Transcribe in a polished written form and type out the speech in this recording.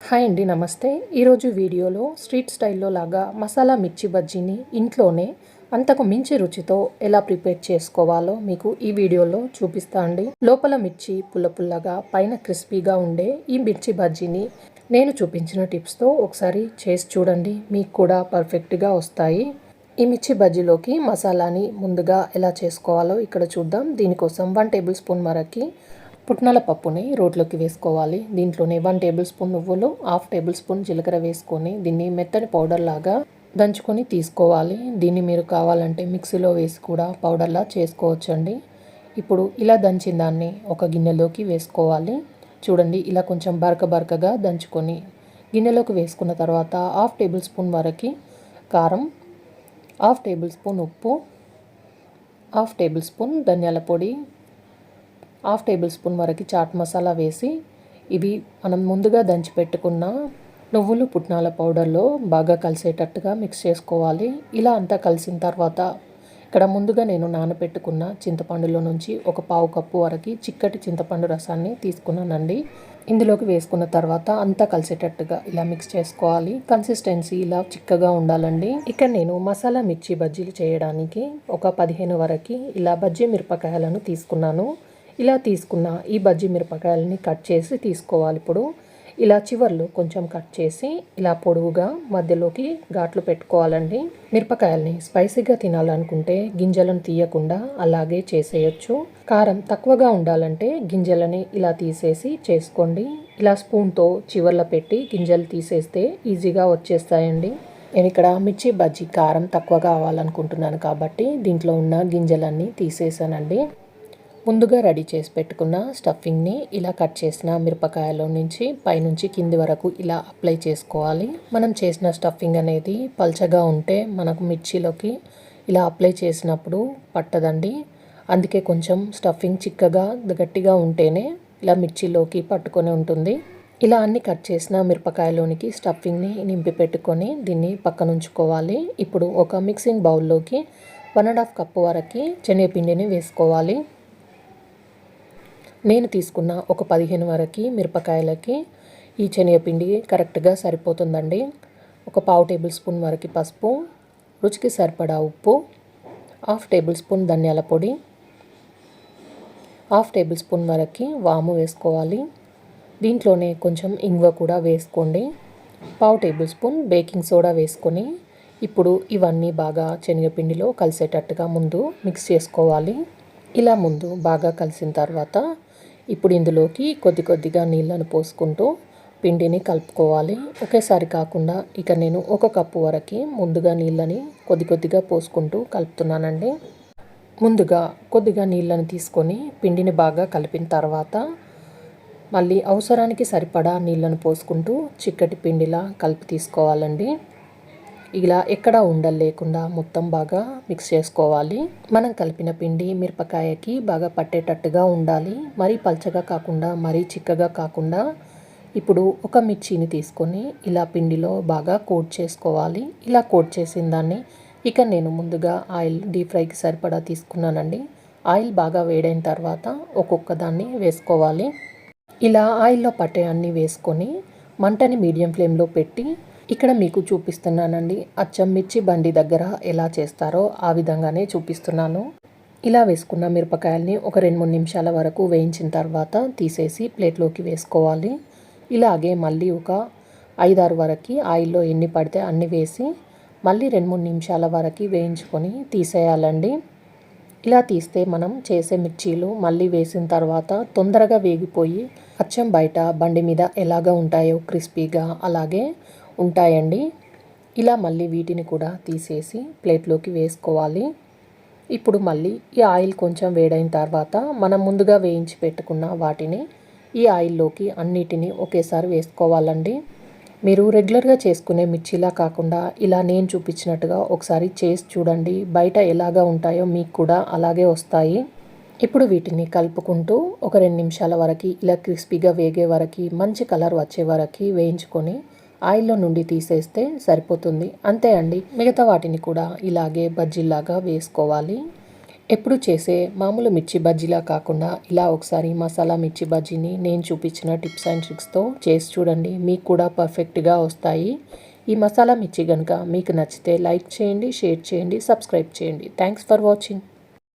Hi అండి, నమస్తే. ఈరోజు వీడియోలో స్ట్రీట్ స్టైల్లో లాగా మసాలా మిర్చి బజ్జీని ఇంట్లోనే అంతకు మించి రుచితో ఎలా ప్రిపేర్ చేసుకోవాలో మీకు ఈ వీడియోలో చూపిస్తా అండి. లోపల మిర్చి పుల్ల పుల్లగా పైన క్రిస్పీగా ఉండే ఈ మిర్చి బజ్జీని నేను చూపించిన టిప్స్తో ఒకసారి చేసి చూడండి, మీకు కూడా పర్ఫెక్ట్గా వస్తాయి. ఈ మిర్చి బజ్జీలోకి మసాలాని ముందుగా ఎలా చేసుకోవాలో ఇక్కడ చూద్దాం. దీనికోసం 1 టేబుల్ స్పూన్ వరకు పుట్నాల పప్పుని రోట్లోకి వేసుకోవాలి. దీంట్లోనే 1 టేబుల్ స్పూన్ నువ్వులు, 1/2 టేబుల్ స్పూన్ జీలకర్ర వేసుకొని దీన్ని మెత్తని పౌడర్ లాగా దంచుకొని తీసుకోవాలి. దీన్ని మీరు కావాలంటే మిక్సీలో వేసి కూడా పౌడర్లా చేసుకోవచ్చండి. ఇప్పుడు ఇలా దంచిన దాన్ని ఒక గిన్నెలోకి వేసుకోవాలి. చూడండి, ఇలా కొంచెం బరకగా దంచుకొని గిన్నెలోకి వేసుకున్న తర్వాత 1/2 టేబుల్ స్పూన్ వరకు కారం, 1/2 టేబుల్ స్పూన్ ఉప్పు, 1/2 టేబుల్ స్పూన్ ధనియాల పొడి, 1/2 టేబుల్ స్పూన్ వరకు చాట్ మసాలా వేసి ఇవి మనం ముందుగా దంచి పెట్టుకున్న నువ్వులు పుట్నాల పౌడర్లో బాగా కలిసేటట్టుగా మిక్స్ చేసుకోవాలి. ఇలా అంతా కలిసిన తర్వాత ఇక్కడ ముందుగా నేను నానబెట్టుకున్న చింతపండులో నుంచి ఒక 1/2 కప్పు వరకు చిక్కటి చింతపండు రసాన్ని తీసుకున్నానండి. ఇందులోకి వేసుకున్న తర్వాత అంతా కలిసేటట్టుగా ఇలా మిక్స్ చేసుకోవాలి. కన్సిస్టెన్సీ ఇలా చిక్కగా ఉండాలండి. ఇక్కడ నేను మసాలా మిర్చి బజ్జీలు చేయడానికి ఒక 15 వరకు ఇలా బజ్జీ మిరపకాయలను తీసుకున్నాను. ఇలా తీసుకున్న ఈ బజ్జీ మిరపకాయలని కట్ చేసి తీసుకోవాలి. ఇప్పుడు ఇలా చివర్లు కొంచెం కట్ చేసి ఇలా పొడవుగా మధ్యలోకి ఘాట్లు పెట్టుకోవాలండి. మిరపకాయల్ని స్పైసీగా తినాలనుకుంటే గింజలను తీయకుండా అలాగే చేసేయచ్చు. కారం తక్కువగా ఉండాలంటే గింజలని ఇలా తీసేసి చేసుకోండి. ఇలా స్పూన్తో చివర్ల పెట్టి గింజలు తీసేస్తే ఈజీగా వచ్చేస్తాయండి. నేను ఇక్కడ మిర్చి బజ్జీ కారం తక్కువ కావాలనుకుంటున్నాను కాబట్టి దీంట్లో ఉన్న గింజలన్నీ తీసేసానండి. ముందుగా రెడీ చేసి పెట్టుకున్న స్టఫింగ్ని ఇలా కట్ చేసిన మిరపకాయలో నుంచి పైనుంచి కింది వరకు ఇలా అప్లై చేసుకోవాలి. మనం చేసిన స్టఫింగ్ అనేది పల్చగా ఉంటే మనకు మిర్చిలోకి ఇలా అప్లై చేసినప్పుడు పట్టదండి. అందుకే కొంచెం స్టఫింగ్ చిక్కగా గట్టిగా ఉంటేనే ఇలా మిర్చిలోకి పట్టుకొని ఉంటుంది. ఇలా అన్ని కట్ చేసిన మిరపకాయలోనికి స్టఫింగ్ని నింపి పెట్టుకొని దీన్ని పక్కన ఉంచుకోవాలి. ఇప్పుడు ఒక మిక్సింగ్ బౌల్లోకి 1.5 కప్పు వరకు శనగపిండిని వేసుకోవాలి. నేను తీసుకున్న ఒక 15 వరకు మిరపకాయలకి ఈ శనగపిండి కరెక్ట్గా సరిపోతుందండి. ఒక 1/2 టేబుల్ స్పూన్ వరకు పసుపు, రుచికి సరిపడా ఉప్పు, 1/2 టేబుల్ స్పూన్ ధనియాల పొడి, 1/2 టేబుల్ స్పూన్ వరకు వాము వేసుకోవాలి. దీంట్లోనే కొంచెం ఇంగువ కూడా వేసుకోండి. 1/2 టేబుల్ స్పూన్ బేకింగ్ సోడా వేసుకొని ఇప్పుడు ఇవన్నీ బాగా శనగపిండిలో కలిసేటట్టుగా ముందు మిక్స్ చేసుకోవాలి. ఇలా ముందు బాగా కలిసిన తర్వాత ఇప్పుడు ఇందులోకి కొద్దిగా నీళ్ళను పోసుకుంటూ పిండిని కలుపుకోవాలి. ఒకేసారి కాకుండా ఇక నేను 1 కప్పు వరకు ముందుగా నీళ్ళని కొద్దిగా పోసుకుంటూ కలుపుతున్నానండి. ముందుగా కొద్దిగా నీళ్ళని తీసుకొని పిండిని బాగా కలిపిన తర్వాత మళ్ళీ అవసరానికి సరిపడా నీళ్ళను పోసుకుంటూ చిక్కటి పిండిలా కలిపి తీసుకోవాలండి. ఇలా ఎక్కడా ఉండలు లేకుండా మొత్తం బాగా మిక్స్ చేసుకోవాలి. మనం కలిపిన పిండి మిరపకాయకి బాగా పట్టేటట్టుగా ఉండాలి. మరీ పల్చగా కాకుండా మరీ చిక్కగా కాకుండా. ఇప్పుడు ఒక మిర్చిని తీసుకొని ఇలా పిండిలో బాగా కోట్ చేసుకోవాలి. ఇలా కోట్ చేసిన దాన్ని ఇక నేను ముందుగా ఆయిల్ డీప్ ఫ్రైకి సరిపడా తీసుకున్నానండి. ఆయిల్ బాగా వేడైన తర్వాత ఒక్కొక్క దాన్ని వేసుకోవాలి. ఇలా ఆయిల్లో పట్టే అన్నీ వేసుకొని మంటని మీడియం ఫ్లేమ్లో పెట్టి ఇక్కడ మీకు చూపిస్తున్నానండి. అచ్చం మిర్చి బండి దగ్గర ఎలా చేస్తారో ఆ విధంగానే చూపిస్తున్నాను. ఇలా వేసుకున్న మిరపకాయల్ని ఒక 2-3 నిమిషాల వరకు వేయించిన తర్వాత తీసేసి ప్లేట్లోకి వేసుకోవాలి. ఇలాగే మళ్ళీ ఒక 5-6 వరకు ఆయిల్లో ఎన్ని పడితే అన్ని వేసి మళ్ళీ 2-3 నిమిషాల వరకు వేయించుకొని తీసేయాలండి. ఇలా తీస్తే మనం చేసే మిర్చీలు మళ్ళీ వేసిన తర్వాత తొందరగా వేగిపోయి అచ్చం బయట బండి మీద ఎలాగా ఉంటాయో క్రిస్పీగా అలాగే ఉంటాయండి. ఇలా మళ్ళీ వీటిని కూడా తీసేసి ప్లేట్లోకి వేసుకోవాలి. ఇప్పుడు మళ్ళీ ఈ ఆయిల్ కొంచెం వేడైన తర్వాత మనం ముందుగా వేయించి పెట్టుకున్న వాటిని ఈ ఆయిల్లోకి అన్నిటినీ ఒకేసారి వేసుకోవాలండి. మీరు రెగ్యులర్గా చేసుకునే మిర్చిలా కాకుండా ఇలా నేను చూపించినట్టుగా ఒకసారి చేసి చూడండి. బయట ఎలాగా ఉంటాయో మీకు కూడా అలాగే వస్తాయి. ఇప్పుడు వీటిని కలుపుకుంటూ ఒక 2 నిమిషాల వరకు ఇలా క్రిస్పీగా వేగే వరకు మంచి కలర్ వచ్చే వరకు వేయించుకొని ఆయిల్లో నుండి తీసేస్తే సరిపోతుంది. అంతే అండి. మిగతా వాటిని కూడా ఇలాగే బజ్జీలాగా వేసుకోవాలి. ఎప్పుడు చేసే మామూలు మిర్చి బజ్జీలా కాకుండా ఇలా ఒకసారి మసాలా మిర్చి బజ్జీని నేను చూపించిన టిప్స్ అండ్ ట్రిక్స్తో చేసి చూడండి. మీకు కూడా పర్ఫెక్ట్గా వస్తాయి. ఈ మసాలా మిర్చి కనుక మీకు నచ్చితే లైక్ చేయండి, షేర్ చేయండి, సబ్స్క్రైబ్ చేయండి. Thanks for watching.